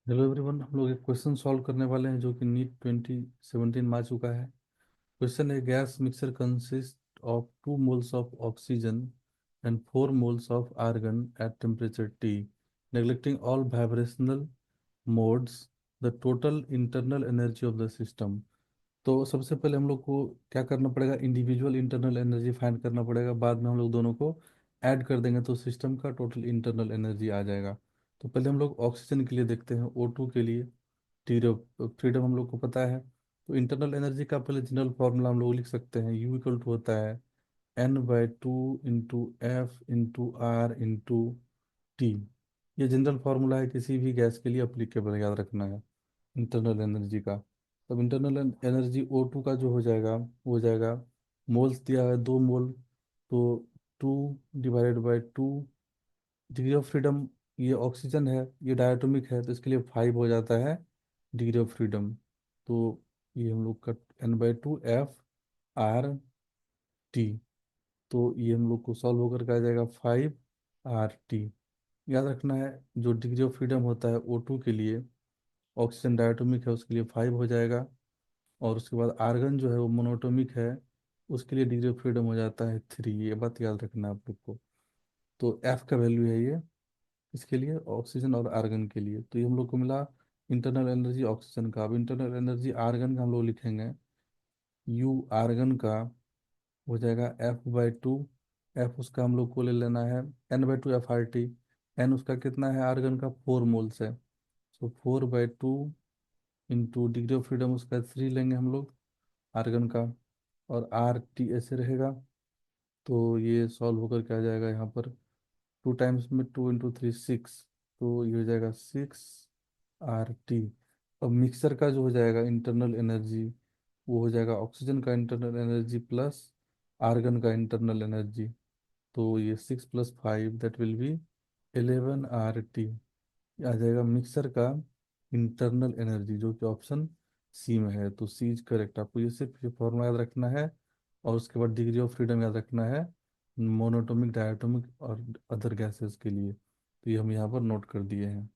Hello everyone, हम लोग एक क्वेश्चन सॉल्व करने वाले हैं जो कि नीट 2017 में आ चुका है। क्वेश्चन है, gas mixture consist of 2 moles of oxygen and 4 moles of argon at temperature T, neglecting all vibrational modes, the total internal energy of the system. तो सबसे पहले हम लोग को क्या करना पड़ेगा, इंडिविजुअल इंटरनल एनर्जी फाइंड करना पड़ेगा। बाद में हम लोग दोनों को ऐड कर देंगे तो सिस्टम का टोटल इंटरनल एनर्जी आ जाएगा। तो पहले हम लोग ऑक्सीजन के लिए देखते हैं, O2 के लिए। फ्रीडम हम लोग को पता है। तो इंटरनल एनर्जी का पहले जनरल फॉर्मूला हम लोग लिख सकते हैं। U इक्वल टू होता है N/2 into f into R into T. ये जनरल फार्मूला है, किसी भी गैस के लिए अप्लीकेबल, याद रखना है इंटरनल एनर्जी का। तब इंटरनल एनर्जी O2 का जो हो जाएगा वो हो जाएगा, मोल्स दिया है 2 मोल, तो 2/2। डिग्री ऑफ फ्रीडम, ये ऑक्सीजन है, ये डायटोमिक है तो इसके लिए 5 हो जाता है डिग्री ऑफ फ्रीडम। तो ये हम लोग का N/2 F R T। तो ये हम लोग को सॉल्व होकर के आ जाएगा 5 RT। याद रखना है, जो डिग्री ऑफ फ्रीडम होता है O2 के लिए, ऑक्सीजन डायटोमिक है उसके लिए 5 हो जाएगा। और उसके बाद आर्गन जो है वो मोनोटोमिक है, उसके लिए डिग्री ऑफ फ्रीडम हो जाता है 3। ये बात याद रखना है आप लोग को। तो एफ का वैल्यू है ये, इसके लिए ऑक्सीजन और आर्गन के लिए। तो ये हम लोग को मिला इंटरनल एनर्जी ऑक्सीजन का। अब इंटरनल एनर्जी आर्गन का हम लोग लिखेंगे। यू आर्गन का हो जाएगा F/2। एफ उसका हम लोग को ले लेना है N/2 FRT। एन उसका कितना है, आर्गन का 4 मोल्स है। सो 4/2 इंटू डिग्री ऑफ फ्रीडम उसका 3 लेंगे हम लोग आर्गन का। और RT ऐसे रहेगा। तो ये सॉल्व होकर क्या जाएगा यहाँ पर, 2 टाइम्स में 2 इंटू 3 6। तो ये हो जाएगा 6 RT। अब मिक्सर का जो हो जाएगा इंटरनल एनर्जी, वो हो जाएगा ऑक्सीजन का इंटरनल एनर्जी प्लस आर्गन का इंटरनल एनर्जी। तो ये 6 + 5 दैट विल बी 11 RT आ जाएगा मिक्सर का इंटरनल एनर्जी, जो कि ऑप्शन सी में है। तो सी इज करेक्ट। आपको ये सिर्फ ये फॉर्मूला याद रखना है और उसके बाद डिग्री ऑफ फ्रीडम याद रखना है मोनोटोमिक, डायटोमिक और अदर गैसेस के लिए। तो ये हम यहाँ पर नोट कर दिए हैं।